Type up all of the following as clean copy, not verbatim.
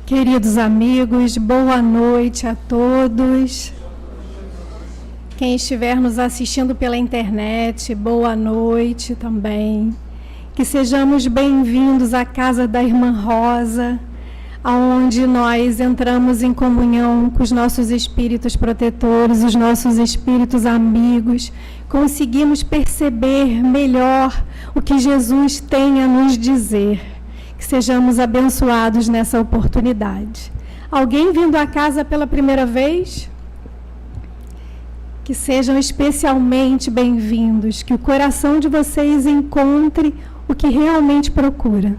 Queridos amigos, boa noite a todos. Quem estiver nos assistindo pela internet, boa noite também. Que sejamos bem-vindos à casa da Irmã Rosa, onde nós entramos em comunhão com os nossos espíritos protetores, os nossos espíritos amigos. Conseguimos perceber melhor o que Jesus tem a nos dizer. Que sejamos abençoados nessa oportunidade. Alguém vindo à casa pela primeira vez? Que sejam especialmente bem-vindos, que o coração de vocês encontre o que realmente procura.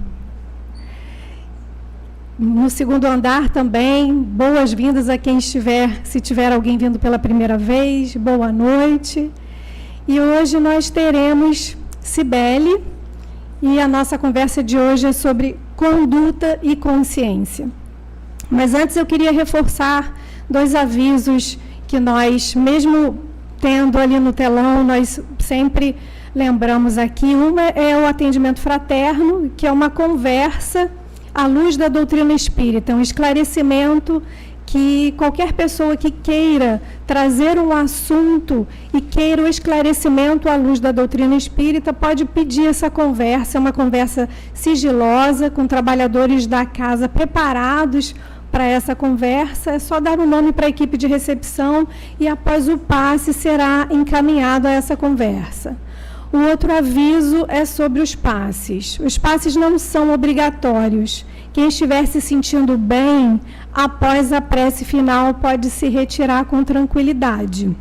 No segundo andar também, boas-vindas a quem estiver, se tiver alguém vindo pela primeira vez, boa noite. E hoje nós teremos Cibele, e a nossa conversa de hoje é sobre conduta e consciência. Mas antes eu queria reforçar 2 avisos que nós, mesmo tendo ali no telão, nós sempre lembramos aqui. Uma é o atendimento fraterno, que é uma conversa à luz da doutrina espírita, um esclarecimento que qualquer pessoa que queira trazer um assunto e queira o esclarecimento à luz da doutrina espírita pode pedir essa conversa, é uma conversa sigilosa, com trabalhadores da casa preparados para essa conversa. É só dar um nome para a equipe de recepção e após o passe será encaminhado a essa conversa. O outro aviso é sobre os passes. Os passes não são obrigatórios. Quem estiver se sentindo bem, após a prece final, pode se retirar com tranquilidade.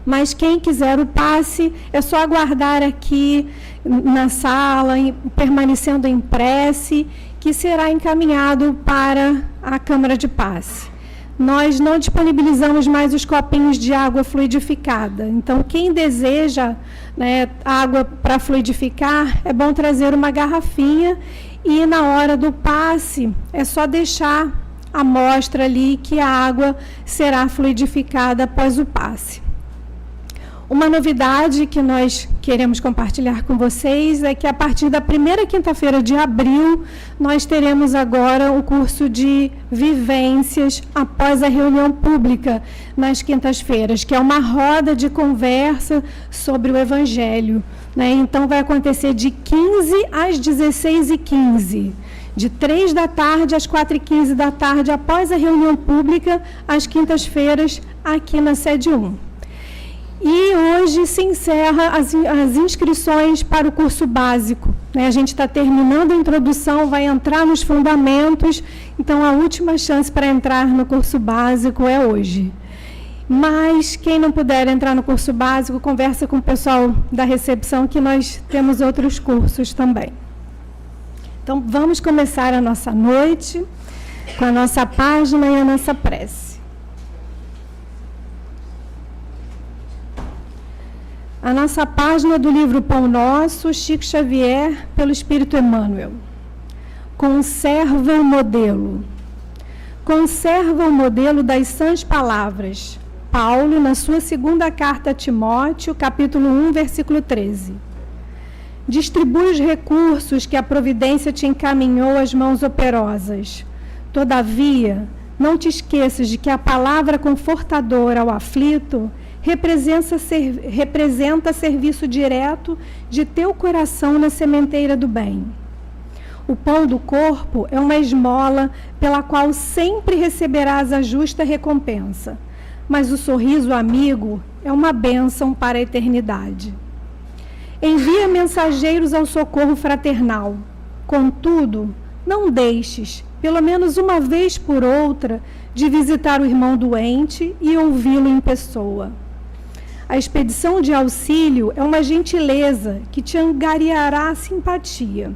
Mas quem quiser o passe, é só aguardar aqui na sala, permanecendo em prece, que será encaminhado para a Câmara de Passe. Nós não disponibilizamos mais os copinhos de água fluidificada. Então, quem deseja, água para fluidificar, é bom trazer uma garrafinha e, na hora do passe, é só deixar a amostra ali que a água será fluidificada após o passe. Uma novidade que nós queremos compartilhar com vocês é que a partir da primeira quinta-feira de abril, nós teremos agora o curso de vivências após a reunião pública nas quintas-feiras, que é uma roda de conversa sobre o Evangelho. Então, vai acontecer de 15 às 16h15. De 3 da tarde às 4h15 da tarde, após a reunião pública, às quintas-feiras, aqui na sede 1. E hoje se encerra as inscrições para o curso básico. A gente está terminando a introdução, vai entrar nos fundamentos, então a última chance para entrar no curso básico é hoje. Mas quem não puder entrar no curso básico, conversa com o pessoal da recepção, que nós temos outros cursos também. Então, vamos começar a nossa noite com a nossa página e a nossa prece. A nossa página do livro Pão Nosso, Chico Xavier, pelo Espírito Emmanuel. Conserva o modelo. Conserva o modelo das sãs palavras. Paulo, na sua segunda carta a Timóteo, capítulo 1, versículo 13. Distribui os recursos que a providência te encaminhou às mãos operosas. Todavia, não te esqueças de que a palavra confortadora ao aflito representa serviço direto de teu coração na sementeira do bem. O pão do corpo é uma esmola pela qual sempre receberás a justa recompensa, mas o sorriso amigo é uma bênção para a eternidade. Envia mensageiros ao socorro fraternal. Contudo, não deixes, pelo menos uma vez por outra, de visitar o irmão doente e ouvi-lo em pessoa. A expedição de auxílio é uma gentileza que te angariará simpatia.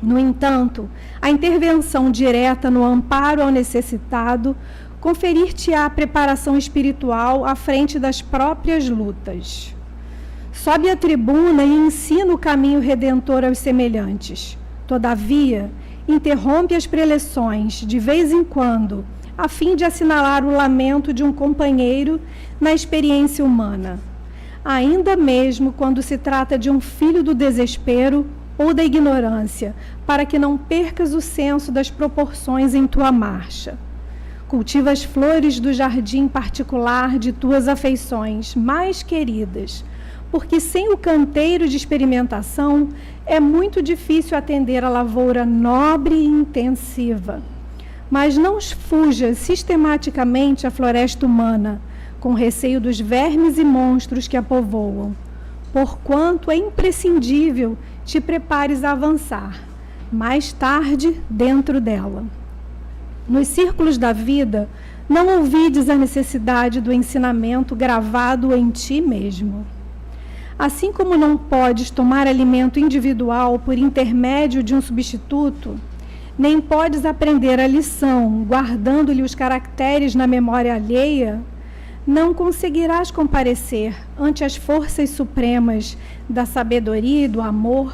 No entanto, a intervenção direta no amparo ao necessitado conferir-te-á preparação espiritual à frente das próprias lutas. Sobe a tribuna e ensina o caminho redentor aos semelhantes. Todavia, interrompe as preleções de vez em quando, a fim de assinalar o lamento de um companheiro na experiência humana. Ainda mesmo quando se trata de um filho do desespero ou da ignorância, para que não percas o senso das proporções em tua marcha. Cultiva as flores do jardim particular de tuas afeições mais queridas, porque sem o canteiro de experimentação é muito difícil atender a lavoura nobre e intensiva. Mas não fujas sistematicamente à floresta humana, com receio dos vermes e monstros que a povoam, porquanto é imprescindível te prepares a avançar, mais tarde dentro dela. Nos círculos da vida, não ouvides a necessidade do ensinamento gravado em ti mesmo. Assim como não podes tomar alimento individual por intermédio de um substituto, nem podes aprender a lição guardando-lhe os caracteres na memória alheia, não conseguirás comparecer ante as forças supremas da sabedoria e do amor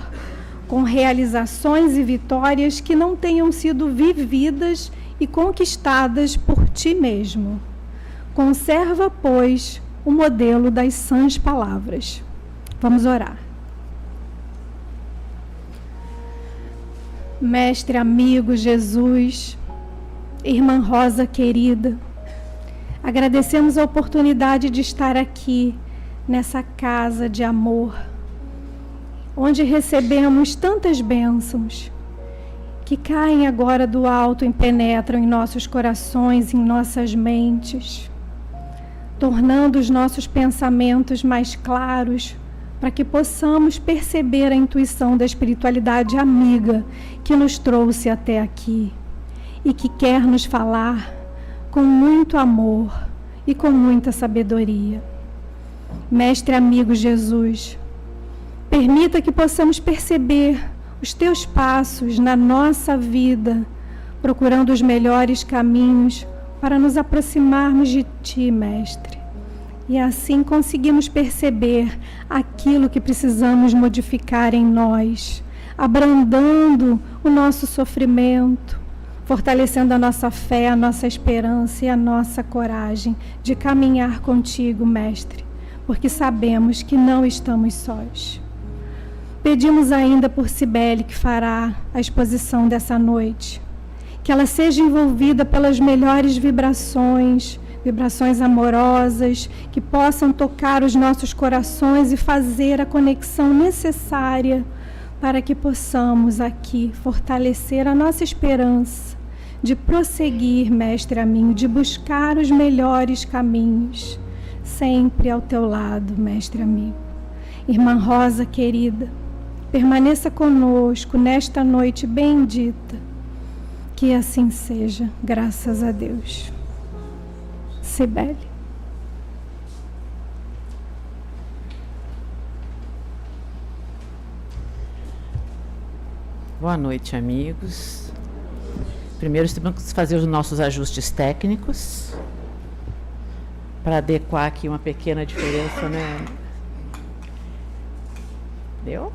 com realizações e vitórias que não tenham sido vividas e conquistadas por ti mesmo. Conserva, pois, o modelo das sãs palavras. Vamos orar. Mestre amigo Jesus, irmã Rosa querida, agradecemos a oportunidade de estar aqui, nessa casa de amor, onde recebemos tantas bênçãos que caem agora do alto e penetram em nossos corações, em nossas mentes, tornando os nossos pensamentos mais claros, para que possamos perceber a intuição da espiritualidade amiga que nos trouxe até aqui e que quer nos falar com muito amor e com muita sabedoria. Mestre amigo Jesus, permita que possamos perceber os teus passos na nossa vida, procurando os melhores caminhos para nos aproximarmos de ti, Mestre. E assim conseguimos perceber aquilo que precisamos modificar em nós, abrandando o nosso sofrimento, fortalecendo a nossa fé, a nossa esperança e a nossa coragem de caminhar contigo, Mestre, porque sabemos que não estamos sós. Pedimos ainda por Cibele, que fará a exposição dessa noite, que ela seja envolvida pelas melhores vibrações amorosas, que possam tocar os nossos corações e fazer a conexão necessária para que possamos aqui fortalecer a nossa esperança de prosseguir, Mestre amigo, de buscar os melhores caminhos, sempre ao teu lado, Mestre amigo. Irmã Rosa querida, permaneça conosco nesta noite bendita, que assim seja, graças a Deus. Cibele. Boa noite, amigos. Primeiro temos que fazer os nossos ajustes técnicos para adequar aqui uma pequena diferença, né? Deu?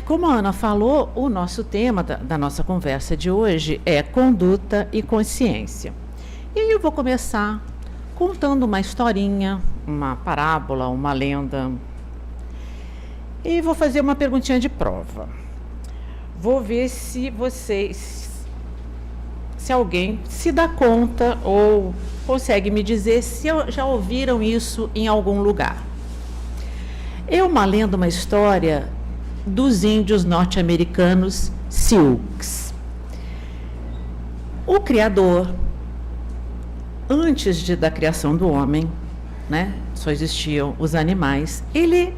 Como a Ana falou, o nosso tema da nossa conversa de hoje é conduta e consciência. E aí eu vou começar contando uma historinha, uma parábola, uma lenda. E vou fazer uma perguntinha de prova. Vou ver se alguém se dá conta ou consegue me dizer se já ouviram isso em algum lugar. É uma lenda, uma história dos índios norte-americanos Sioux. O Criador, antes da criação do homem, né, só existiam os animais, ele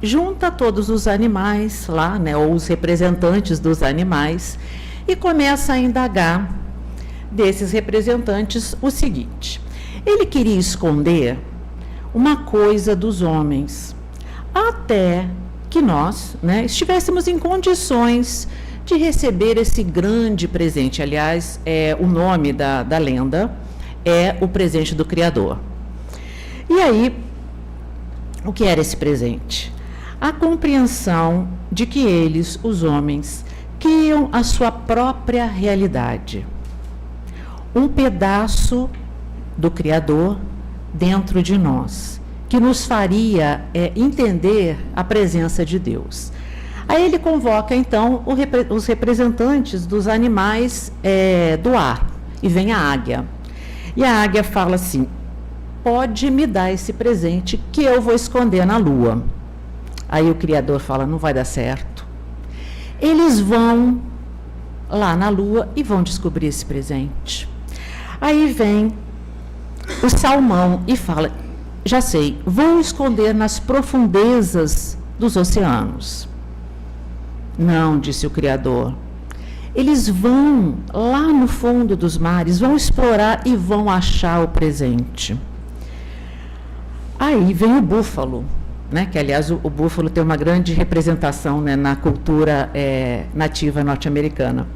junta todos os animais lá, né, ou os representantes dos animais, e começa a indagar desses representantes o seguinte: ele queria esconder uma coisa dos homens, até que nós, né, estivéssemos em condições de receber esse grande presente. Aliás, o nome da lenda é o presente do Criador. E aí, o que era esse presente? A compreensão de que eles, os homens, criam a sua própria realidade. Um pedaço do Criador dentro de nós, que nos faria entender a presença de Deus. Aí ele convoca, então, os representantes dos animais do ar, e vem a águia. E a águia fala assim: pode me dar esse presente que eu vou esconder na lua. Aí o Criador fala: não vai dar certo. Eles vão lá na lua e vão descobrir esse presente. Aí vem o salmão e fala: já sei, vou esconder nas profundezas dos oceanos. Não, disse o Criador. Eles vão lá no fundo dos mares, vão explorar e vão achar o presente. Aí vem o búfalo, né? Que aliás o búfalo tem uma grande representação, né, na cultura nativa norte-americana.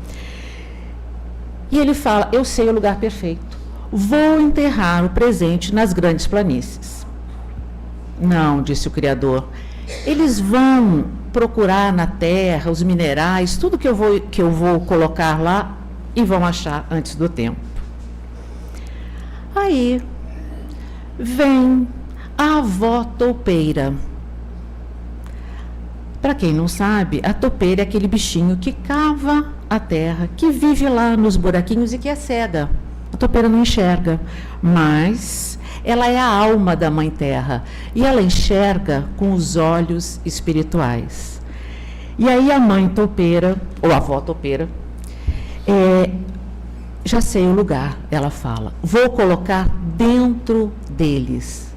E ele fala: eu sei o lugar perfeito, vou enterrar o presente nas grandes planícies. Não, disse o Criador, eles vão procurar na terra os minerais, tudo que eu vou colocar lá, e vão achar antes do tempo. Aí vem a avó toupeira. Para quem não sabe, a toupeira é aquele bichinho que cava a terra, que vive lá nos buraquinhos e que é cega. A toupeira não enxerga, mas ela é a alma da Mãe Terra e ela enxerga com os olhos espirituais. E aí a mãe toupeira, ou a avó toupeira, já sei o lugar, ela fala, vou colocar dentro deles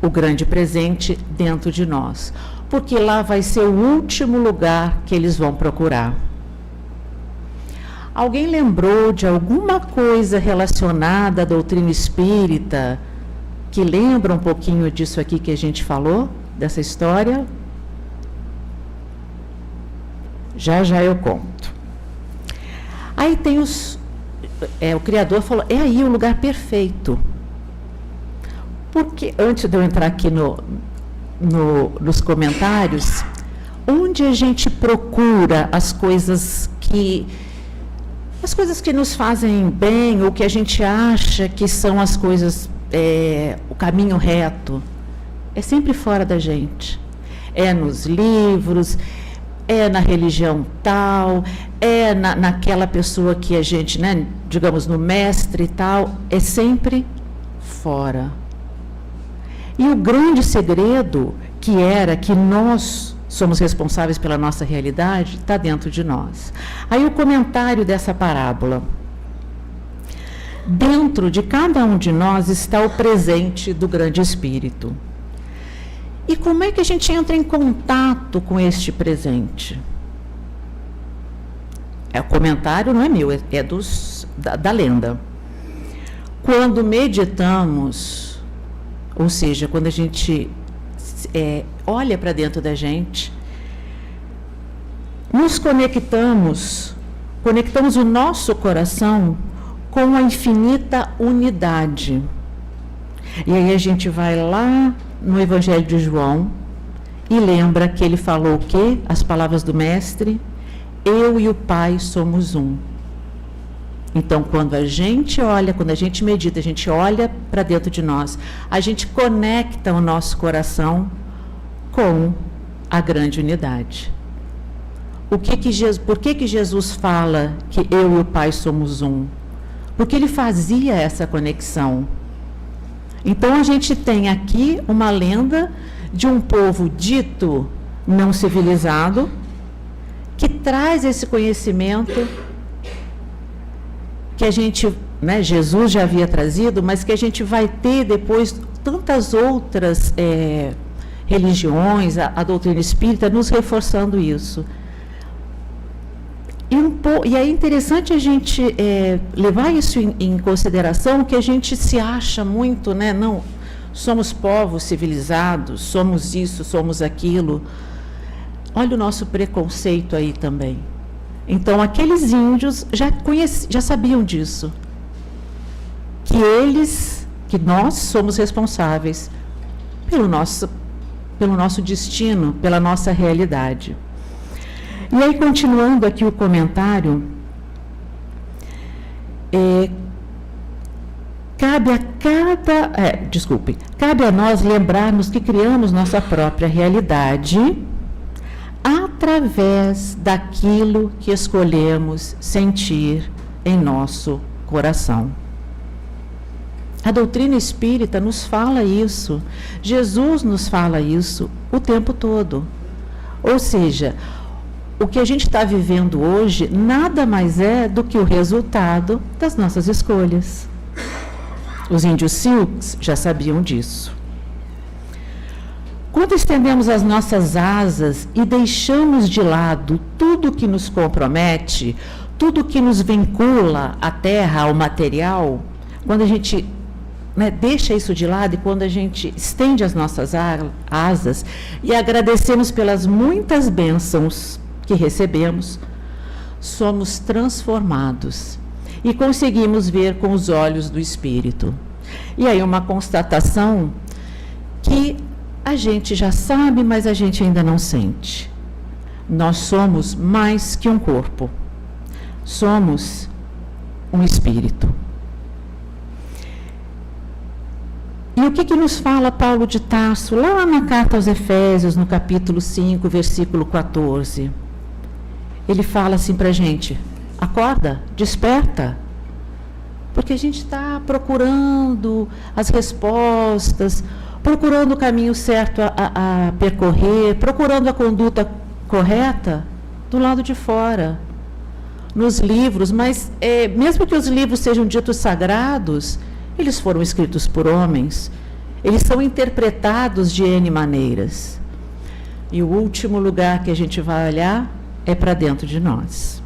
o grande presente dentro de nós, porque lá vai ser o último lugar que eles vão procurar. Alguém lembrou de alguma coisa relacionada à doutrina espírita que lembra um pouquinho disso aqui que a gente falou, dessa história? Já eu conto. Aí tem o Criador falou: é aí o lugar perfeito. Porque, antes de eu entrar aqui nos comentários, onde a gente procura as coisas que nos fazem bem, ou que a gente acha que são as coisas, o caminho reto, é sempre fora da gente. É nos livros, é na religião tal, é naquela pessoa que a gente, né, digamos, no mestre e tal, é sempre fora. E o grande segredo, que era que nós somos responsáveis pela nossa realidade, está dentro de nós. Aí o comentário dessa parábola: dentro de cada um de nós está o presente do grande Espírito. E como é que a gente entra em contato com este presente? O comentário não é meu, é da lenda. Quando meditamos, ou seja, quando a gente olha para dentro da gente, nos conectamos o nosso coração com a infinita unidade. E aí a gente vai lá no Evangelho de João e lembra que ele falou o quê? As palavras do Mestre: eu e o Pai somos um. Então, quando a gente medita, a gente olha para dentro de nós, a gente conecta o nosso coração com a grande unidade. Por que Jesus fala que eu e o Pai somos um? Porque ele fazia essa conexão. Então, a gente tem aqui uma lenda de um povo dito não civilizado, que traz esse conhecimento que a gente, né, Jesus já havia trazido, mas que a gente vai ter depois tantas outras religiões, a doutrina espírita, nos reforçando isso. E é interessante a gente levar isso em consideração, que a gente se acha muito, né? Não, somos povos civilizados, somos isso, somos aquilo. Olha o nosso preconceito aí também. Então, aqueles índios já sabiam disso, que nós somos responsáveis pelo nosso destino, pela nossa realidade. E aí, continuando aqui o comentário, cabe a nós lembrarmos que criamos nossa própria realidade através daquilo que escolhemos sentir em nosso coração. A doutrina espírita nos fala isso, Jesus nos fala isso o tempo todo. Ou seja, o que a gente está vivendo hoje nada mais é do que o resultado das nossas escolhas. Os índios Sioux já sabiam disso. Quando estendemos as nossas asas e deixamos de lado tudo que nos compromete, tudo que nos vincula à terra, ao material, quando a gente deixa isso de lado e quando a gente estende as nossas asas e agradecemos pelas muitas bênçãos que recebemos, somos transformados e conseguimos ver com os olhos do Espírito. E aí uma constatação que a gente já sabe, mas a gente ainda não sente. Nós somos mais que um corpo. Somos um espírito. E o que nos fala Paulo de Tarso, lá na carta aos Efésios, no capítulo 5, versículo 14? Ele fala assim para a gente: acorda, desperta. Porque a gente está procurando as respostas, procurando o caminho certo a percorrer, procurando a conduta correta do lado de fora, nos livros, mas mesmo que os livros sejam ditos sagrados, eles foram escritos por homens, eles são interpretados de N maneiras. E o último lugar que a gente vai olhar é para dentro de nós.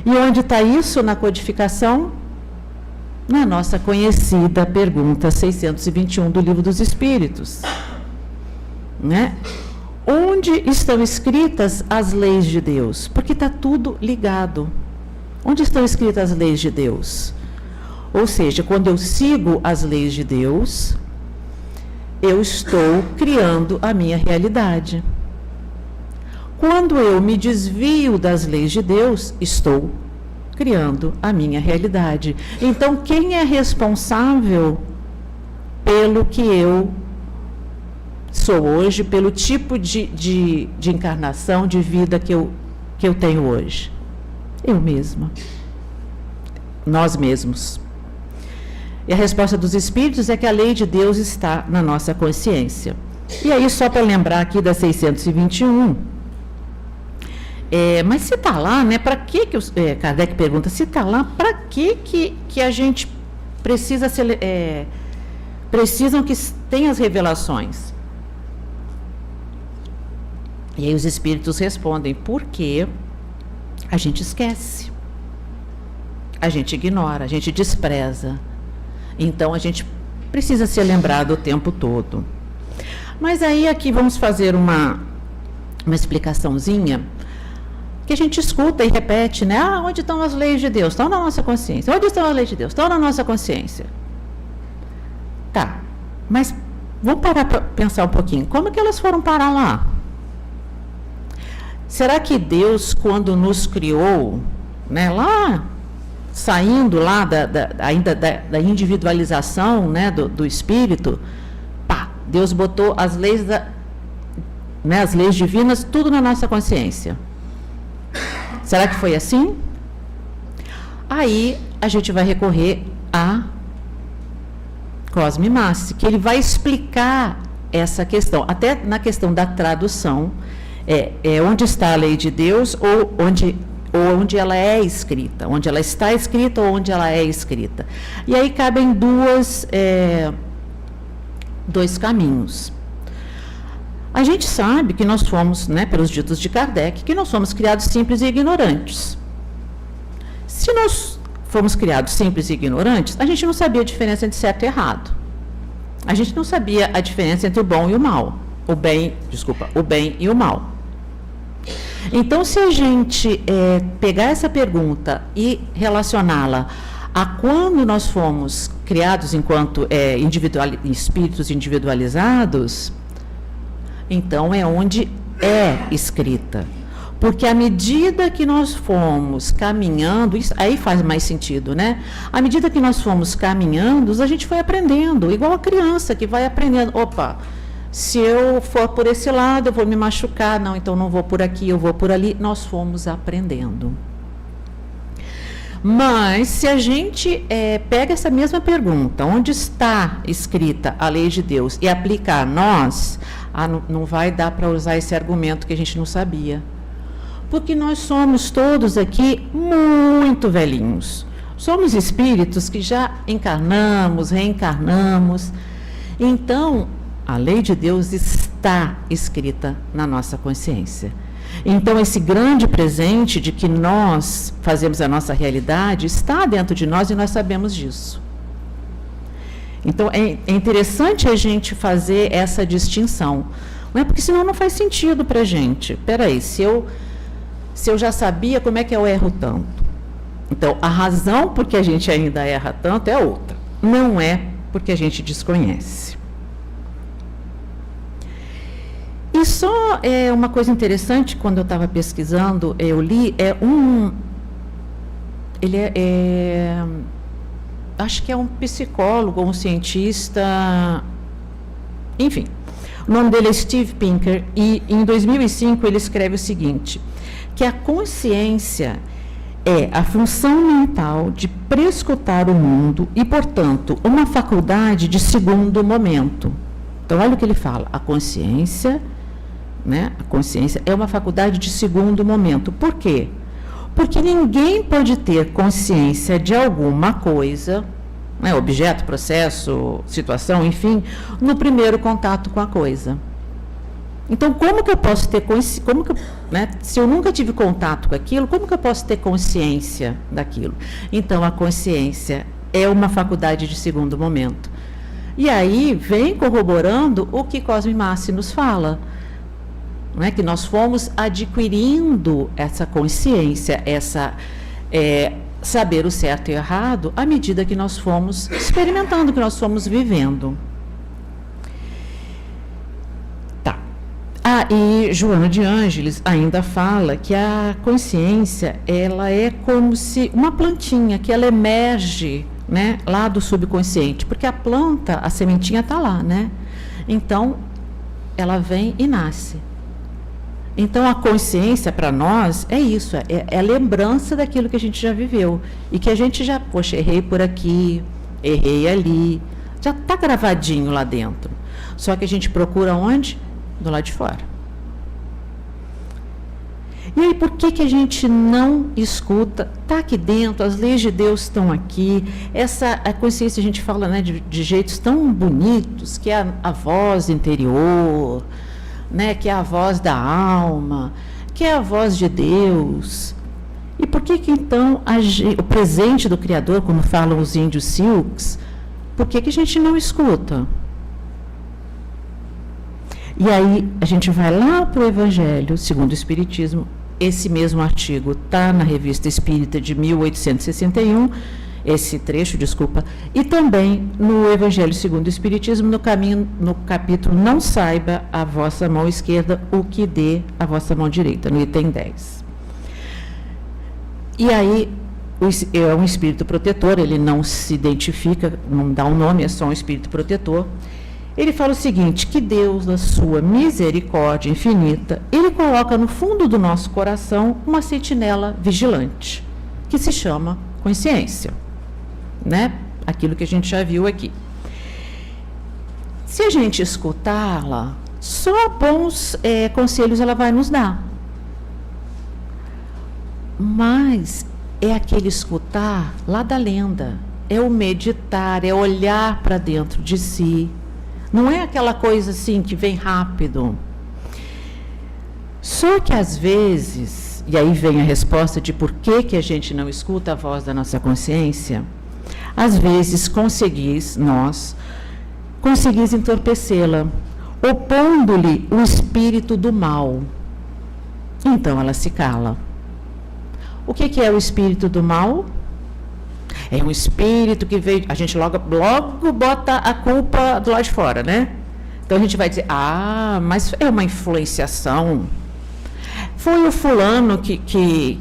E onde está isso na codificação? Na nossa conhecida pergunta 621 do Livro dos Espíritos. Onde estão escritas as leis de Deus? Porque está tudo ligado. Onde estão escritas as leis de Deus? Ou seja, quando eu sigo as leis de Deus, eu estou criando a minha realidade. Quando eu me desvio das leis de Deus, estou criando a minha realidade. Então, quem é responsável pelo que eu sou hoje, pelo tipo de encarnação, de vida que eu tenho hoje? Eu mesma. Nós mesmos. E a resposta dos Espíritos é que a lei de Deus está na nossa consciência. E aí, só para lembrar aqui da 621, mas se está lá, para que Kardec pergunta, se está lá, para que a gente precisa precisam que tenha as revelações? E aí os Espíritos respondem: porque a gente esquece, a gente ignora, a gente despreza. Então, a gente precisa ser lembrado o tempo todo. Mas aí, aqui vamos fazer uma explicaçãozinha que a gente escuta e repete, onde estão as leis de Deus? Estão na nossa consciência. Onde estão as leis de Deus? Estão na nossa consciência. Tá, mas vamos parar para pensar um pouquinho. Como é que elas foram parar lá? Será que Deus, quando nos criou, lá, saindo lá ainda da individualização, do espírito, Deus botou as leis, as leis divinas, tudo na nossa consciência? Será que foi assim? Aí a gente vai recorrer a Cosme Massi, que ele vai explicar essa questão, até na questão da tradução, onde está a lei de Deus ou onde ela é escrita, onde ela está escrita ou onde ela é escrita. E aí cabem dois caminhos. A gente sabe que nós fomos, pelos ditos de Kardec, que nós fomos criados simples e ignorantes. Se nós fomos criados simples e ignorantes, a gente não sabia a diferença entre certo e errado. A gente não sabia a diferença entre o bom e o mal. O bem e o mal. Então, se a gente pegar essa pergunta e relacioná-la a quando nós fomos criados enquanto espíritos individualizados, então é onde é escrita. Porque à medida que nós fomos caminhando, isso aí faz mais sentido, né? À medida que nós fomos caminhando, a gente foi aprendendo, igual a criança que vai aprendendo. Opa, se eu for por esse lado, eu vou me machucar. Não, então não vou por aqui, eu vou por ali. Nós fomos aprendendo. Mas, se a gente pega essa mesma pergunta, onde está escrita a lei de Deus, e aplica a nós, não vai dar para usar esse argumento que a gente não sabia. Porque nós somos todos aqui muito velhinhos. Somos espíritos que já encarnamos, reencarnamos. Então, a lei de Deus está escrita na nossa consciência. Então, esse grande presente de que nós fazemos a nossa realidade está dentro de nós e nós sabemos disso. Então, é interessante a gente fazer essa distinção. Não é porque senão não faz sentido para a gente. Espera aí, se eu já sabia, como é que eu erro tanto? Então, a razão por que a gente ainda erra tanto é outra. Não é porque a gente desconhece. E só uma coisa interessante, quando eu estava pesquisando, eu li, acho que é um psicólogo, um cientista, enfim, o nome dele é Steve Pinker, e em 2005 ele escreve o seguinte, que a consciência é a função mental de prescrutar o mundo e, portanto, uma faculdade de segundo momento. Então, olha o que ele fala, a consciência é uma faculdade de segundo momento. Por quê? Porque ninguém pode ter consciência de alguma coisa, né, objeto, processo, situação, enfim, no primeiro contato com a coisa. Então, como que eu posso ter consciência, se eu nunca tive contato com aquilo, como que eu posso ter consciência daquilo? Então, a consciência é uma faculdade de segundo momento. E aí vem corroborando o que Cosme Massi nos fala, não é? Que nós fomos adquirindo essa consciência, saber o certo e o errado, à medida que nós fomos experimentando, que nós fomos vivendo. Tá. E Joana de Ângeles ainda fala que a consciência, ela é como se uma plantinha, que ela emerge, né, lá do subconsciente, porque a planta, a sementinha está lá, né? Então, ela vem e nasce. Então, a consciência, para nós, é isso, é a lembrança daquilo que a gente já viveu. E que a gente já, poxa, errei por aqui, errei ali, já está gravadinho lá dentro. Só que a gente procura onde? Do lado de fora. E aí, por que a gente não escuta? Está aqui dentro, as leis de Deus estão aqui. A consciência, a gente fala, né, de jeitos tão bonitos, que é a voz interior, né, que é a voz da alma, que é a voz de Deus. E por que então o presente do Criador, como falam os índios Sioux, por que a gente não escuta? E aí a gente vai lá para o Evangelho segundo o Espiritismo. Esse mesmo artigo está na Revista Espírita de 1861, esse trecho, desculpa, e também no Evangelho segundo o Espiritismo, no capítulo Não saiba a vossa mão esquerda o que dê a vossa mão direita, no item 10. E aí, é um espírito protetor, ele não se identifica, não dá um nome, é só um espírito protetor. Ele fala o seguinte, que Deus, na sua misericórdia infinita, ele coloca no fundo do nosso coração uma sentinela vigilante, que se chama consciência, né? Aquilo que a gente já viu aqui. Se a gente escutá-la, só bons conselhos ela vai nos dar. Mas é aquele escutar lá da lenda, é o meditar, é olhar para dentro de si. Não é aquela coisa assim que vem rápido. Só que às vezes, e aí vem a resposta de por que a gente não escuta a voz da nossa consciência, às vezes conseguis entorpecê-la, opondo-lhe o espírito do mal. Então ela se cala. O que é o espírito do mal? É um espírito que veio, a gente logo bota a culpa do lado de fora, né? Então a gente vai dizer, mas é uma influenciação. Foi o fulano que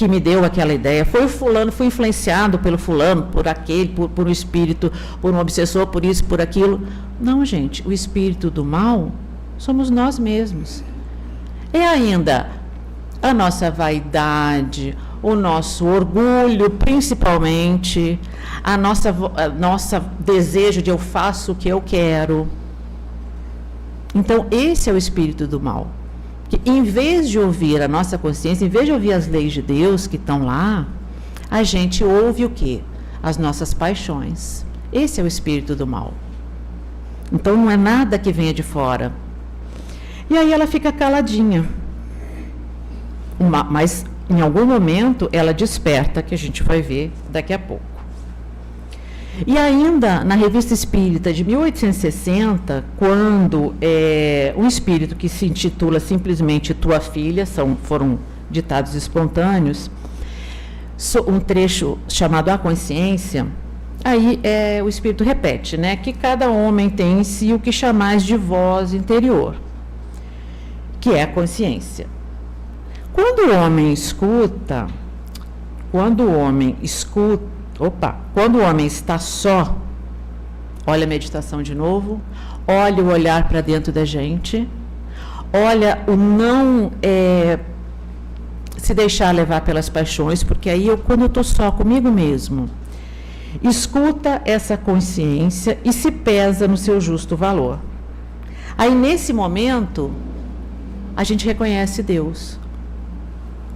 me deu aquela ideia, foi o fulano, fui influenciado pelo fulano, por aquele, por um espírito, por um obsessor, por isso, por aquilo. Não, gente, o espírito do mal somos nós mesmos. É ainda a nossa vaidade, o nosso orgulho, principalmente, a nossa desejo de eu faço o que eu quero. Então, esse é o espírito do mal. Que, em vez de ouvir a nossa consciência, em vez de ouvir as leis de Deus que estão lá, a gente ouve o quê? As nossas paixões. Esse é o espírito do mal. Então, não é nada que venha de fora. E aí ela fica caladinha. Mas, em algum momento, ela desperta, que a gente vai ver daqui a pouco. E ainda, na Revista Espírita de 1860, quando um espírito que se intitula simplesmente Tua Filha, foram ditados espontâneos, um trecho chamado A Consciência, aí o espírito repete, né, que cada homem tem em si o que chamais de voz interior, que é a consciência. Quando o homem está só, olha a meditação de novo, olha o olhar para dentro da gente, olha o não se deixar levar pelas paixões, porque aí quando eu estou só comigo mesmo, escuta essa consciência e se pesa no seu justo valor. Aí nesse momento, a gente reconhece Deus.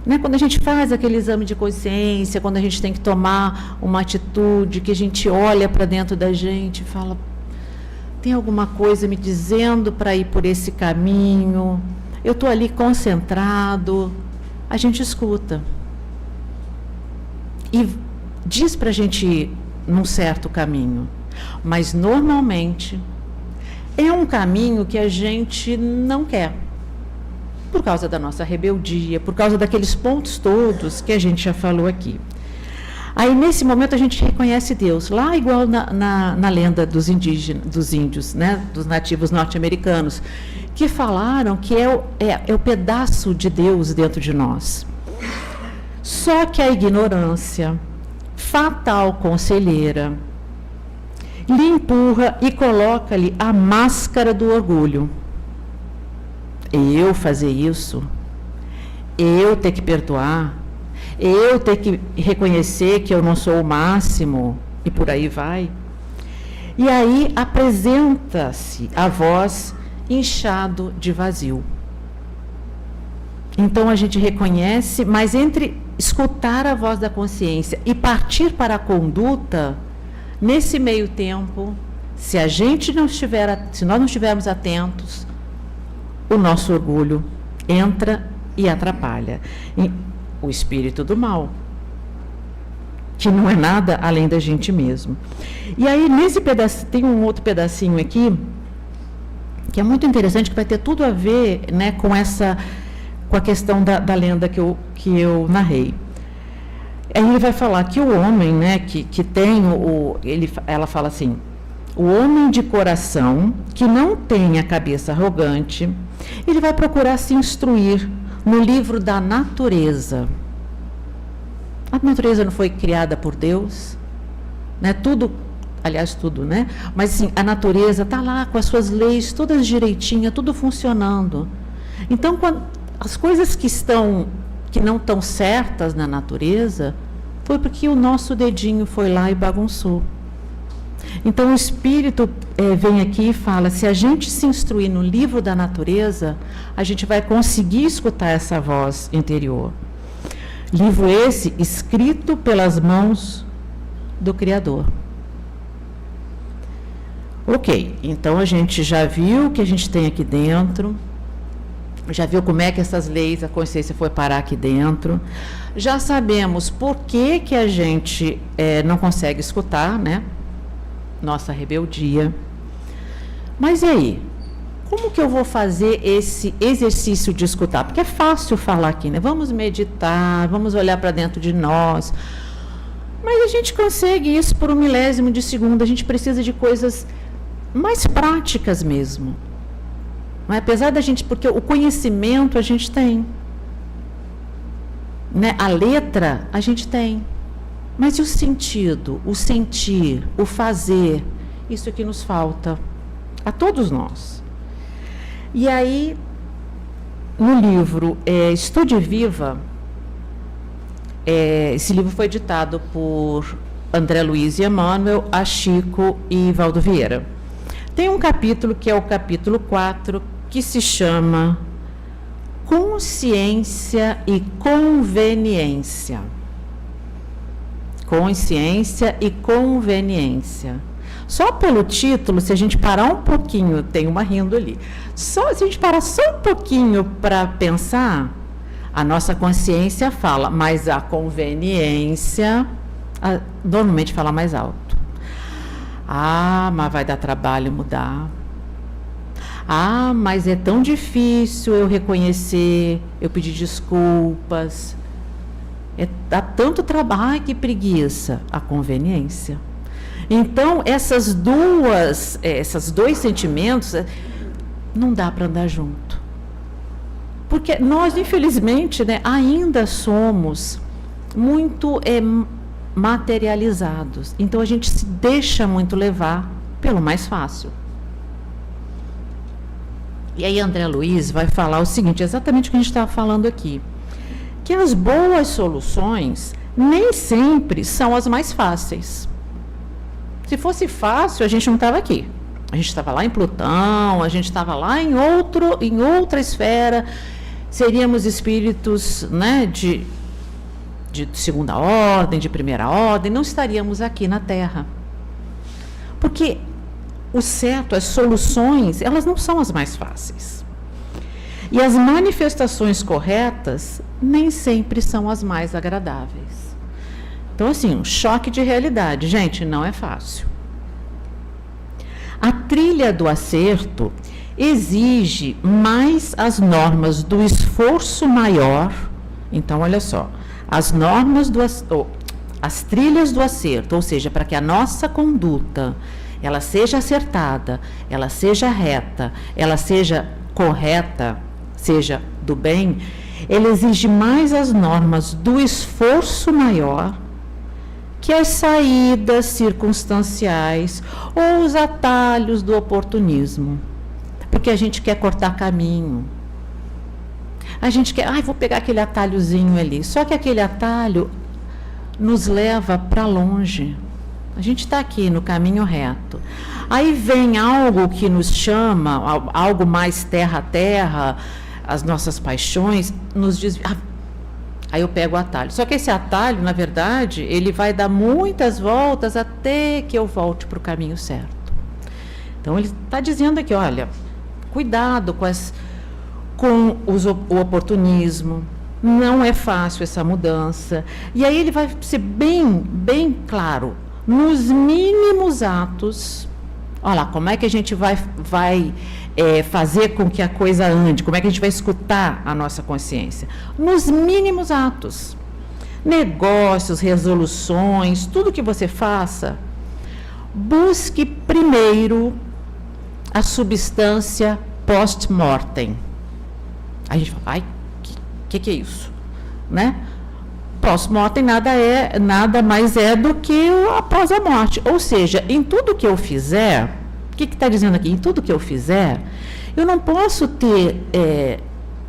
Né? Quando a gente faz aquele exame de consciência, quando a gente tem que tomar uma atitude, que a gente olha para dentro da gente e fala, tem alguma coisa me dizendo para ir por esse caminho, eu estou ali concentrado, a gente escuta. E diz para a gente ir num certo caminho, mas normalmente é um caminho que a gente não quer. Por causa da nossa rebeldia, por causa daqueles pontos todos que a gente já falou aqui. Aí, nesse momento, a gente reconhece Deus, lá igual na lenda dos índios, né, dos nativos norte-americanos, que falaram que é o pedaço de Deus dentro de nós. Só que a ignorância, fatal conselheira, lhe empurra e coloca-lhe a máscara do orgulho. Eu fazer isso, eu ter que perdoar, eu ter que reconhecer que eu não sou o máximo, e por aí vai. E aí apresenta-se a voz inchado de vazio. Então a gente reconhece, mas entre escutar a voz da consciência e partir para a conduta, nesse meio tempo, se nós não estivermos atentos, o nosso orgulho entra e atrapalha. E o espírito do mal, que não é nada além da gente mesmo. E aí, nesse pedacinho, tem um outro pedacinho aqui, que é muito interessante, que vai ter tudo a ver, né, com a questão da lenda que eu narrei. Aí ele vai falar que o homem, né, que tem ela fala assim, o homem de coração que não tem a cabeça arrogante, ele vai procurar se instruir no livro da natureza. A natureza não foi criada por Deus, né? Tudo, né? Mas sim, a natureza está lá com as suas leis todas direitinhas, tudo funcionando. Então, as coisas que não estão certas na natureza, foi porque o nosso dedinho foi lá e bagunçou. Então, o Espírito vem aqui e fala, se a gente se instruir no livro da natureza, a gente vai conseguir escutar essa voz interior. Livro esse escrito pelas mãos do Criador. Ok, então a gente já viu o que a gente tem aqui dentro, já viu como é que essas leis, a consciência foi parar aqui dentro, já sabemos por que a gente não consegue escutar, né? Nossa rebeldia. Mas e aí? Como que eu vou fazer esse exercício de escutar? Porque é fácil falar aqui, né? Vamos meditar, vamos olhar para dentro de nós. Mas a gente consegue isso por 1/1000 de segundo. A gente precisa de coisas mais práticas mesmo. Não é? Apesar da gente, porque o conhecimento a gente tem. né? A letra a gente tem, mas e o sentido, o sentir, o fazer? Isso que nos falta a todos nós. E aí, no livro Estude Viva, esse livro foi editado por André Luiz e Emmanuel, a Chico e Valdo Vieira. Tem um capítulo, que é o capítulo 4, que se chama Consciência e Conveniência. Consciência e conveniência. Só pelo título, se a gente parar um pouquinho, tem uma rindo ali, se a gente parar só um pouquinho para pensar, a nossa consciência fala, mas a conveniência normalmente fala mais alto. Ah, mas vai dar trabalho mudar. Ah, mas é tão difícil eu reconhecer, eu pedir desculpas. Dá tanto trabalho, ai, que preguiça. A conveniência. Então, esses dois sentimentos, não dá para andar junto. Porque nós, infelizmente, né, ainda somos muito materializados. Então, a gente se deixa muito levar pelo mais fácil. E aí, André Luiz vai falar o seguinte, exatamente o que a gente estava falando aqui, que as boas soluções nem sempre são as mais fáceis. Se fosse fácil, a gente não estava aqui. A gente estava lá em Plutão, a gente estava lá em outra esfera, seríamos espíritos, né, de segunda ordem, de primeira ordem, não estaríamos aqui na Terra. Porque o certo, as soluções, elas não são as mais fáceis. E as manifestações corretas nem sempre são as mais agradáveis. Então, assim, um choque de realidade. Gente, não é fácil. A trilha do acerto exige mais as normas do esforço maior. Então, olha só, as trilhas do acerto, ou seja, para que a nossa conduta ela seja acertada, ela seja reta, ela seja correta, seja do bem, ele exige mais as normas do esforço maior que as saídas circunstanciais ou os atalhos do oportunismo. Porque a gente quer cortar caminho. A gente quer, vou pegar aquele atalhozinho ali. Só que aquele atalho nos leva para longe. A gente está aqui no caminho reto. Aí vem algo que nos chama, algo mais terra a terra, as nossas paixões, nos diz, aí eu pego o atalho. Só que esse atalho, na verdade, ele vai dar muitas voltas até que eu volte para o caminho certo. Então, ele está dizendo aqui, olha, cuidado com o oportunismo, não é fácil essa mudança. E aí ele vai ser bem claro, nos mínimos atos, olha lá, como é que a gente vai fazer com que a coisa ande, como é que a gente vai escutar a nossa consciência? Nos mínimos atos, negócios, resoluções, tudo que você faça, busque primeiro a substância post-mortem. A gente fala, que é isso? Né? Post-mortem nada mais é do que após a morte. Ou seja, em tudo que eu fizer, o que está dizendo aqui? Em tudo que eu fizer, eu não posso ter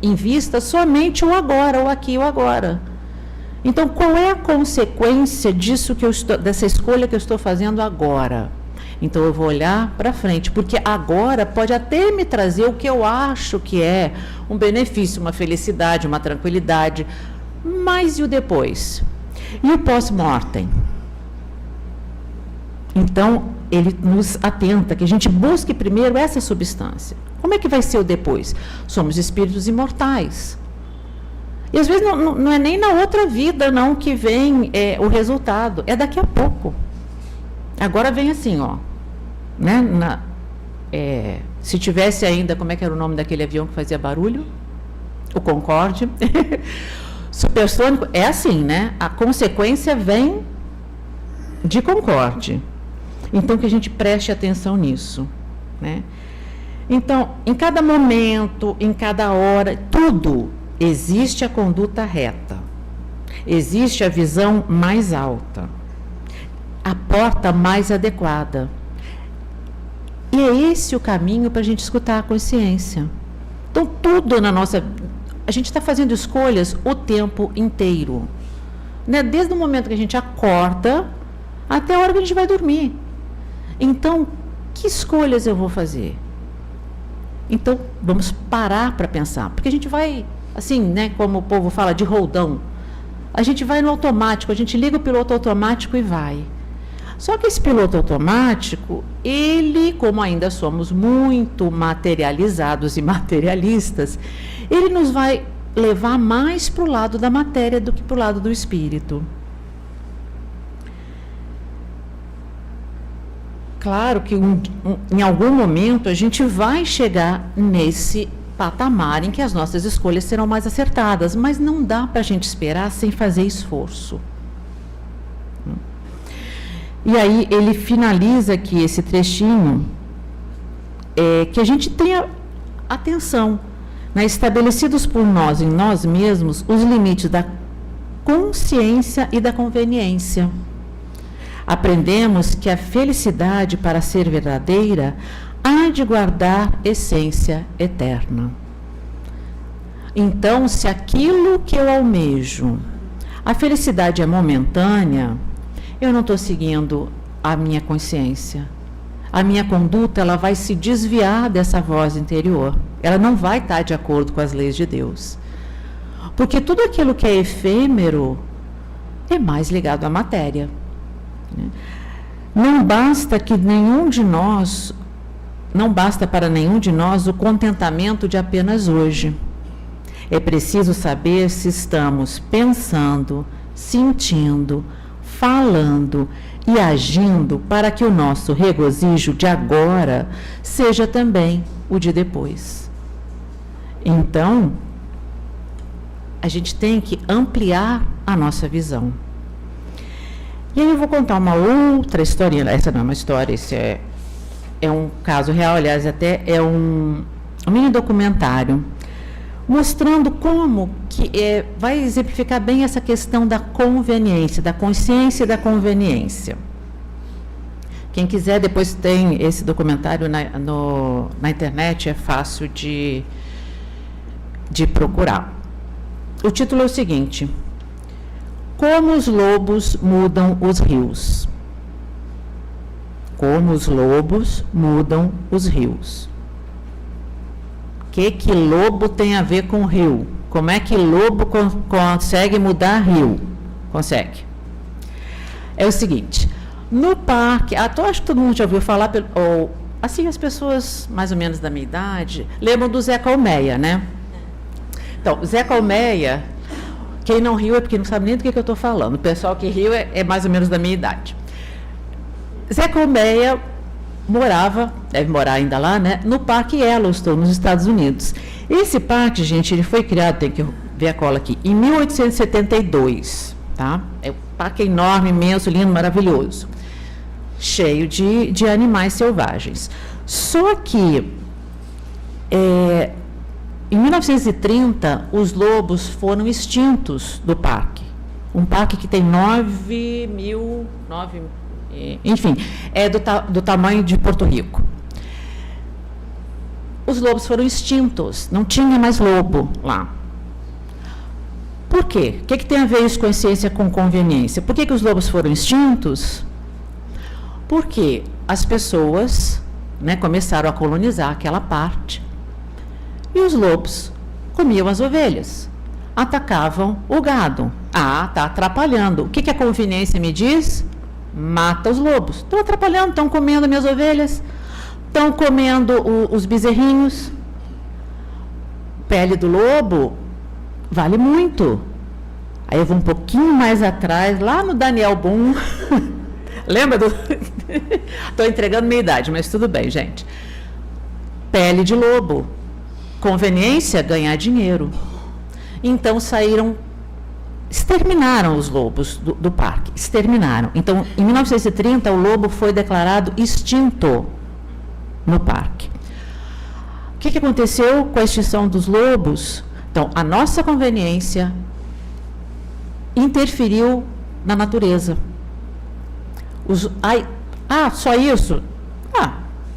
em vista somente o agora, o aqui e o agora. Então, qual é a consequência dessa escolha que eu estou fazendo agora? Então, eu vou olhar para frente, porque agora pode até me trazer o que eu acho que é um benefício, uma felicidade, uma tranquilidade, mas e o depois? E o pós-mortem? Então, ele nos atenta que a gente busque primeiro essa substância. Como é que vai ser o depois? Somos espíritos imortais. E às vezes não é nem na outra vida não que vem o resultado, é daqui a pouco. Agora vem assim, ó, né? Se tivesse ainda, como é que era o nome daquele avião que fazia barulho? O Concorde. Supersônico, é assim, né? A consequência vem de Concorde. Então, que a gente preste atenção nisso, né? Então, em cada momento, em cada hora, tudo existe a conduta reta. Existe a visão mais alta, a porta mais adequada. E é esse o caminho para a gente escutar a consciência. Então, tudo na nossa... A gente está fazendo escolhas o tempo inteiro. Né? Desde o momento que a gente acorda até a hora que a gente vai dormir. Então, que escolhas eu vou fazer? Então, vamos parar para pensar. Porque a gente vai, assim, né, como o povo fala, de roldão. A gente vai no automático, a gente liga o piloto automático e vai. Só que esse piloto automático, ele, como ainda somos muito materializados e materialistas, ele nos vai levar mais para o lado da matéria do que para o lado do espírito. Claro que em algum momento a gente vai chegar nesse patamar em que as nossas escolhas serão mais acertadas, mas não dá para a gente esperar sem fazer esforço. E aí ele finaliza aqui esse trechinho, que a gente tenha atenção, né, estabelecidos por nós, em nós mesmos, os limites da consciência e da conveniência. Aprendemos que a felicidade, para ser verdadeira, há de guardar essência eterna. Então, se aquilo que eu almejo, a felicidade é momentânea, eu não estou seguindo a minha consciência. A minha conduta, ela vai se desviar dessa voz interior. Ela não vai estar de acordo com as leis de Deus. Porque tudo aquilo que é efêmero é mais ligado à matéria. Não basta para nenhum de nós o contentamento de apenas hoje. É preciso saber se estamos pensando, sentindo, falando e agindo para que o nosso regozijo de agora seja também o de depois. Então, a gente tem que ampliar a nossa visão. E aí eu vou contar uma outra historinha. Essa não é uma história, esse é um caso real, aliás, até é um mini documentário mostrando como que vai exemplificar bem essa questão da conveniência, da consciência e da conveniência. Quem quiser, depois tem esse documentário na internet, é fácil de procurar. O título é o seguinte: Como os lobos mudam os rios. Como os lobos mudam os rios. O que lobo tem a ver com rio? Como é que lobo consegue mudar rio? Consegue. É o seguinte, no parque, acho que todo mundo já ouviu falar, ou assim, as pessoas mais ou menos da minha idade, lembram do Zé Colmeia, né? Então, Zé Colmeia, quem não riu é porque não sabe nem do que eu estou falando. O pessoal que riu é mais ou menos da minha idade. Zé Colmeia deve morar ainda lá, né, no Parque Yellowstone, nos Estados Unidos. Esse parque, gente, ele foi criado, tem que ver a cola aqui, em 1872, tá? É um parque enorme, imenso, lindo, maravilhoso, cheio de animais selvagens. Só que, em 1930, os lobos foram extintos do parque. Um parque que tem 9 mil, enfim, é do tamanho de Porto Rico. Os lobos foram extintos, não tinha mais lobo lá. Por quê? O que tem a ver isso com consciência, com conveniência? Por que os lobos foram extintos? Porque as pessoas, né, começaram a colonizar aquela parte e os lobos comiam as ovelhas, atacavam o gado. Está atrapalhando. O que a conveniência me diz? Mata os lobos. Estão atrapalhando, estão comendo minhas ovelhas, estão comendo os bezerrinhos. Pele do lobo vale muito. Aí eu vou um pouquinho mais atrás, lá no Daniel Boone. Lembra do... Estou entregando minha idade, mas tudo bem, gente. Pele de lobo. Conveniência, ganhar dinheiro. Então exterminaram os lobos do parque, exterminaram. Então, em 1930, o lobo foi declarado extinto no parque. O que aconteceu com a extinção dos lobos? Então, a nossa conveniência interferiu na natureza. Só isso?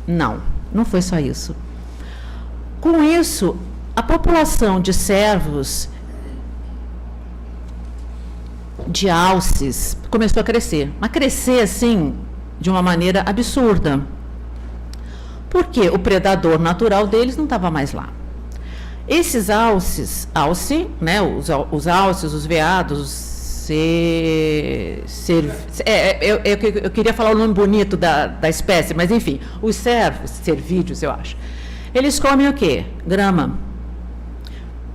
Não foi só isso. Com isso, a população de cervos, de alces, começou a crescer. Mas crescer, assim, de uma maneira absurda. Porque o predador natural deles não estava mais lá. Esses alces, né, os alces, os veados, eu queria falar o nome bonito da espécie, mas enfim, os cervos, cervídeos, eu acho, eles comem o quê? Grama.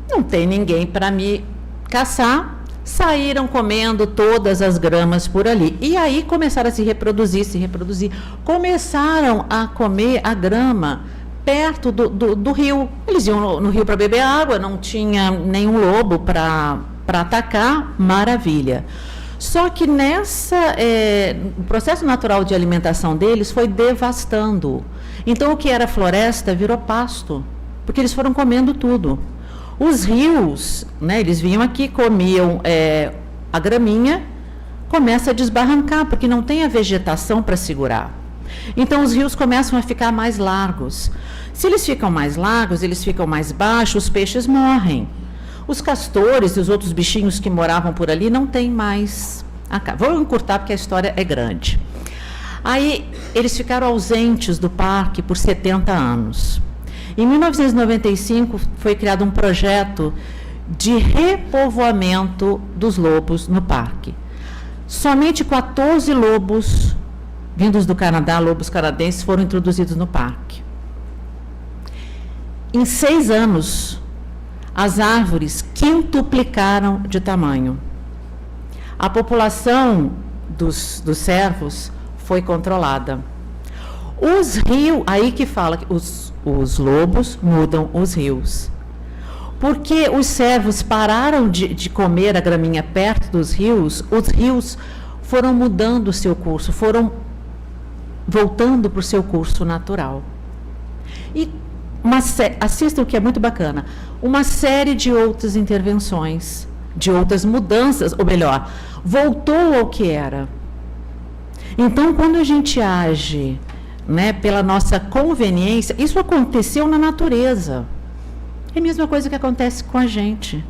Não tem ninguém para me caçar, saíram comendo todas as gramas por ali. E aí começaram a se reproduzir. Começaram a comer a grama perto do rio. Eles iam no rio para beber água, não tinha nenhum lobo para atacar, maravilha. Só que o processo natural de alimentação deles foi devastando. Então, o que era floresta virou pasto, porque eles foram comendo tudo. Os rios, né, eles vinham aqui, comiam a graminha, começa a desbarrancar, porque não tem a vegetação para segurar. Então, os rios começam a ficar mais largos. Se eles ficam mais largos, eles ficam mais baixos, os peixes morrem. Os castores e os outros bichinhos que moravam por ali não tem mais. Vou encurtar porque a história é grande. Aí, eles ficaram ausentes do parque por 70 anos. Em 1995, foi criado um projeto de repovoamento dos lobos no parque. Somente 14 lobos vindos do Canadá, lobos canadenses, foram introduzidos no parque. Em 6 anos, as árvores quintuplicaram de tamanho. A população dos cervos foi controlada. Os rios, aí que fala que os lobos mudam os rios. Porque os cervos pararam de comer a graminha perto dos rios, os rios foram mudando o seu curso, foram voltando para o seu curso natural. E assistam o que é muito bacana, uma série de outras intervenções, de outras mudanças, ou melhor, voltou ao que era. Então, quando a gente age, né, pela nossa conveniência, isso aconteceu na natureza. É a mesma coisa que acontece com a gente.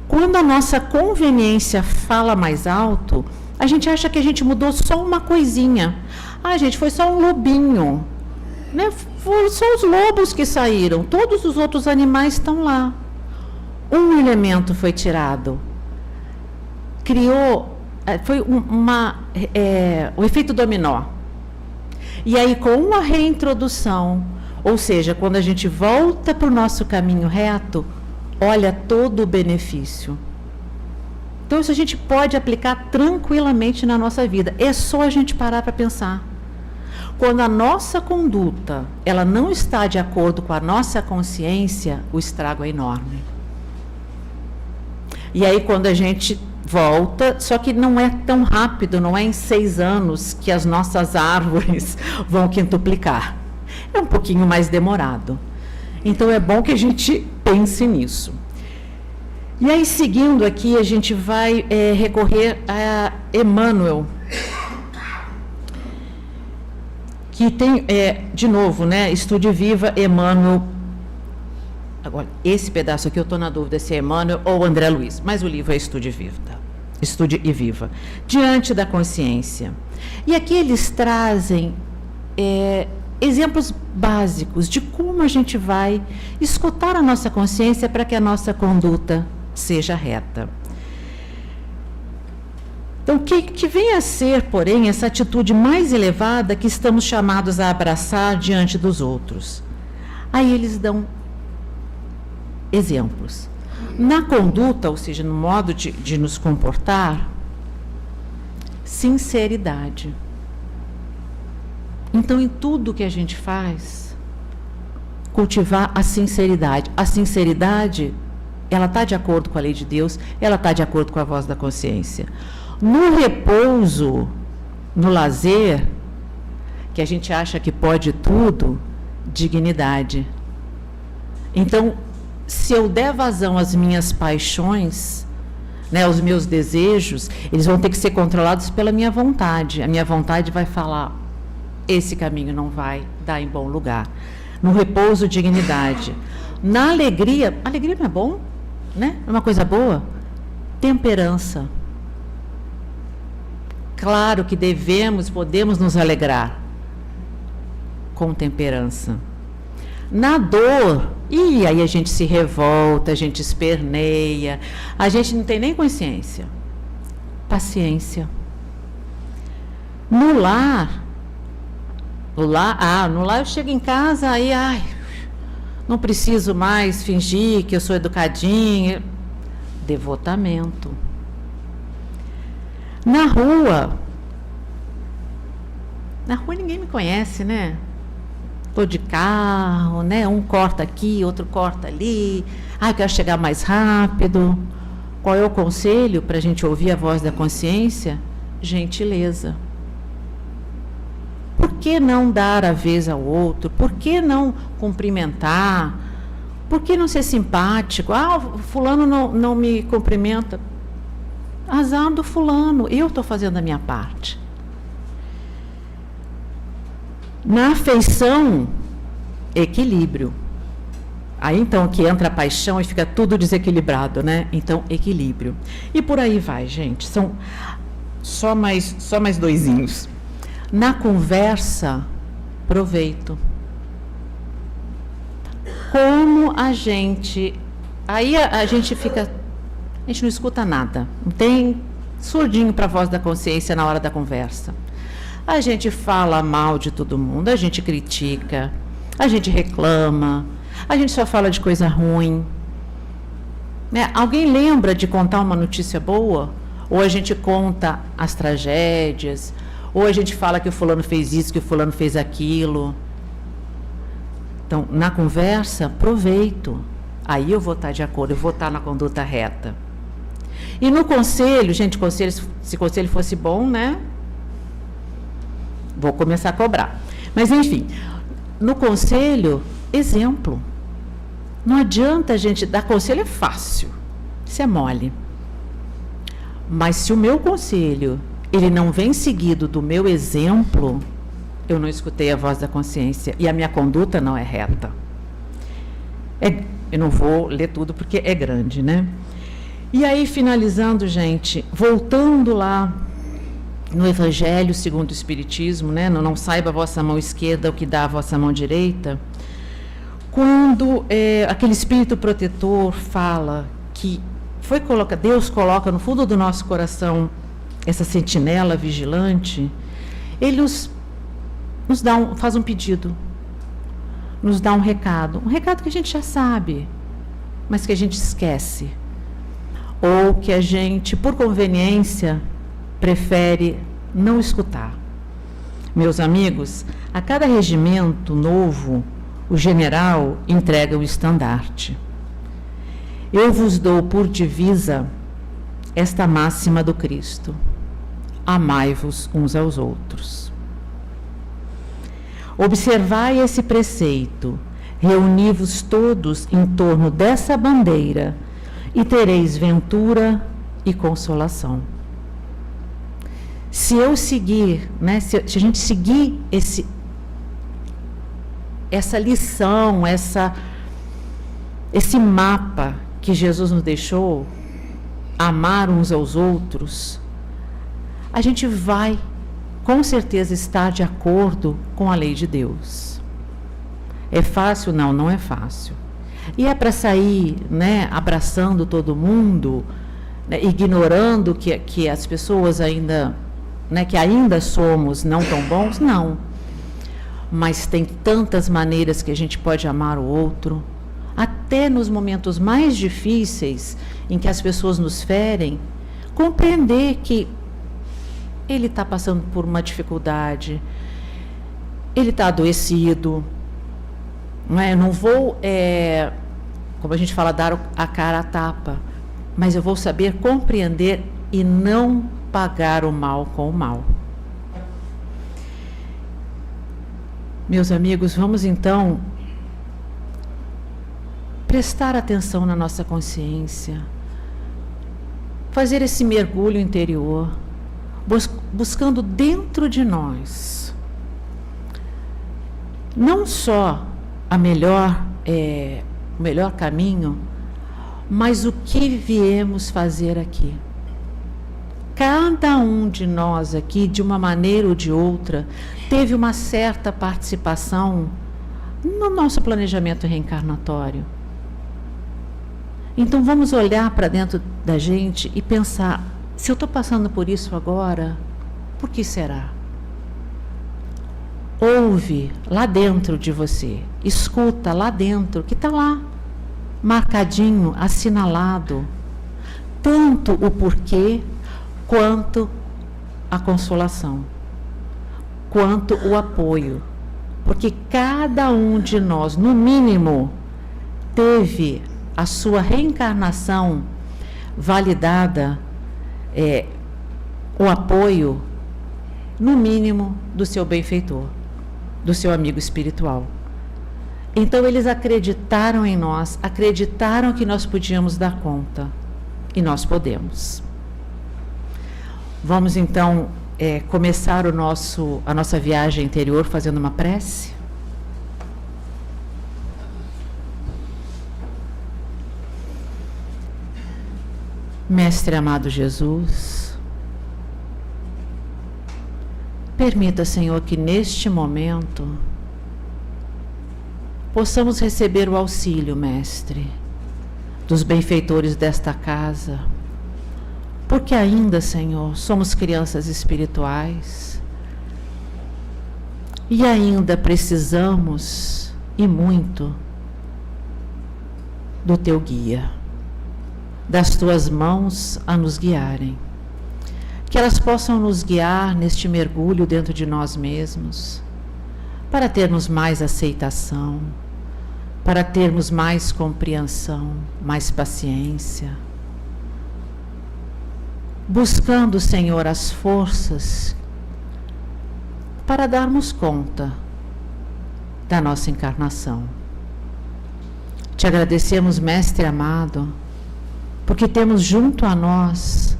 Quando a nossa conveniência fala mais alto, a gente acha que a gente mudou só uma coisinha. Gente, foi só um lobinho. Né? Foram só os lobos que saíram. Todos os outros animais estão lá. Um elemento foi tirado. Criou, foi o efeito dominó. E aí, com uma reintrodução, ou seja, quando a gente volta para o nosso caminho reto, olha todo o benefício. Então, isso a gente pode aplicar tranquilamente na nossa vida. É só a gente parar para pensar. Quando a nossa conduta, ela não está de acordo com a nossa consciência, o estrago é enorme. E aí, quando a gente volta, só que não é tão rápido, não é em 6 anos que as nossas árvores vão quintuplicar. É um pouquinho mais demorado. Então, é bom que a gente pense nisso. E aí, seguindo aqui, a gente vai recorrer a Emmanuel, que tem, de novo, né, Estude Viva, Emmanuel. Agora, esse pedaço aqui eu estou na dúvida se é Emmanuel ou André Luiz, mas o livro é Estude Viva. Estude e Viva. Diante da consciência. E aqui eles trazem exemplos básicos de como a gente vai escutar a nossa consciência para que a nossa conduta seja reta. Então, que vem a ser, porém, essa atitude mais elevada que estamos chamados a abraçar diante dos outros? Aí eles dão exemplos. Na conduta, ou seja, no modo de nos comportar, sinceridade. Então, em tudo que a gente faz, cultivar a sinceridade. A sinceridade, ela está de acordo com a lei de Deus, ela está de acordo com a voz da consciência. No repouso, no lazer, que a gente acha que pode tudo, dignidade. Então, se eu der vazão às minhas paixões, né? Os meus desejos, eles vão ter que ser controlados pela minha vontade. A minha vontade vai falar, esse caminho não vai dar em bom lugar. No repouso, dignidade. Na alegria, alegria não é bom, né? É uma coisa boa. Temperança. Claro que podemos nos alegrar com temperança. Na dor, e aí a gente se revolta, a gente esperneia, a gente não tem nem consciência. Paciência. No lar eu chego em casa, aí, não preciso mais fingir que eu sou educadinha. Devotamento. Na rua ninguém me conhece, né? Estou de carro, né? Um corta aqui, outro corta ali. Eu quero chegar mais rápido. Qual é o conselho para a gente ouvir a voz da consciência? Gentileza. Por que não dar a vez ao outro? Por que não cumprimentar? Por que não ser simpático? Fulano não me cumprimenta. Azar do fulano, eu estou fazendo a minha parte. Na afeição, equilíbrio. Aí então que entra a paixão e fica tudo desequilibrado, né? Então, equilíbrio. E por aí vai, gente. São só mais doisinhos. Na conversa, proveito. Como a gente... Aí a gente fica... A gente não escuta nada. Não tem surdinho para a voz da consciência na hora da conversa. A gente fala mal de todo mundo, a gente critica, a gente reclama, a gente só fala de coisa ruim. Né? Alguém lembra de contar uma notícia boa? Ou a gente conta as tragédias? Ou a gente fala que o fulano fez isso, que o fulano fez aquilo? Então, na conversa, proveito. Aí eu vou estar de acordo, eu vou estar na conduta reta. E no conselho, gente, se conselho fosse bom, né? Vou começar a cobrar. Mas, enfim, no conselho, exemplo. Não adianta a gente dar conselho, é fácil. Isso é mole. Mas se o meu conselho, ele não vem seguido do meu exemplo, eu não escutei a voz da consciência e a minha conduta não é reta. Eu não vou ler tudo porque é grande, né? E aí, finalizando, gente, voltando lá no Evangelho segundo o Espiritismo, né? Não saiba a vossa mão esquerda o que dá a vossa mão direita. Quando aquele Espírito protetor fala que Deus coloca no fundo do nosso coração essa sentinela vigilante, ele nos dá faz um pedido, nos dá um recado que a gente já sabe, mas que a gente esquece, ou que a gente, por conveniência, prefere não escutar. Meus amigos, a cada regimento novo, o general entrega o estandarte. Eu vos dou por divisa esta máxima do Cristo: amai-vos uns aos outros. Observai esse preceito, reuni-vos todos em torno dessa bandeira e tereis ventura e consolação. Se eu seguir, né, se a gente seguir essa lição, esse mapa que Jesus nos deixou, amar uns aos outros, a gente vai, com certeza, estar de acordo com a lei de Deus. É fácil? Não, não é fácil. E é para sair, né, abraçando todo mundo, né, ignorando que as pessoas ainda, né, que ainda somos não tão bons? Não. Mas tem tantas maneiras que a gente pode amar o outro, até nos momentos mais difíceis, em que as pessoas nos ferem, compreender que ele está passando por uma dificuldade, ele está adoecido, não é? Eu não vou, como a gente fala, dar a cara a tapa, mas eu vou saber compreender e não pagar o mal com o mal. Meus amigos, vamos então prestar atenção na nossa consciência, fazer esse mergulho interior, buscando dentro de nós não só o melhor caminho, mas o que viemos fazer aqui. Cada um de nós aqui, de uma maneira ou de outra, teve uma certa participação no nosso planejamento reencarnatório. Então vamos olhar para dentro da gente e pensar, se eu estou passando por isso agora, por que será? Ouve lá dentro de você, escuta lá dentro, que está lá, marcadinho, assinalado, tanto o porquê, quanto a consolação, quanto o apoio. Porque cada um de nós, no mínimo, teve a sua reencarnação validada, o apoio, no mínimo, do seu benfeitor, do seu amigo espiritual. Então eles acreditaram em nós, acreditaram que nós podíamos dar conta, e nós podemos. Vamos então começar a nossa viagem interior fazendo uma prece. Mestre amado Jesus, permita, Senhor, que neste momento possamos receber o auxílio, Mestre, dos benfeitores desta casa, porque ainda, Senhor, somos crianças espirituais e ainda precisamos, e muito, do Teu guia, das Tuas mãos a nos guiarem, que elas possam nos guiar neste mergulho dentro de nós mesmos, para termos mais aceitação, para termos mais compreensão, mais paciência, buscando, Senhor, as forças para darmos conta da nossa encarnação. Te agradecemos, Mestre amado, porque temos junto a nós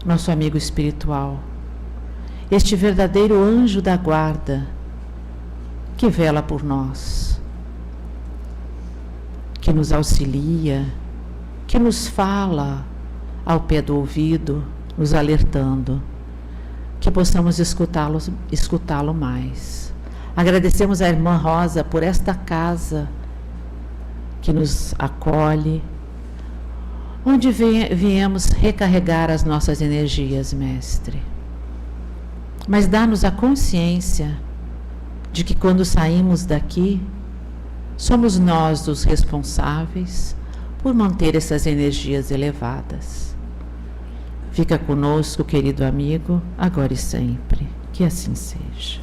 nosso amigo espiritual, este verdadeiro anjo da guarda que vela por nós, que nos auxilia, que nos fala ao pé do ouvido, nos alertando, que possamos escutá-lo mais. Agradecemos à irmã Rosa por esta casa que nos acolhe, onde viemos recarregar as nossas energias, Mestre. Mas dá-nos a consciência de que quando saímos daqui, somos nós os responsáveis por manter essas energias elevadas. Fica conosco, querido amigo, agora e sempre. Que assim seja.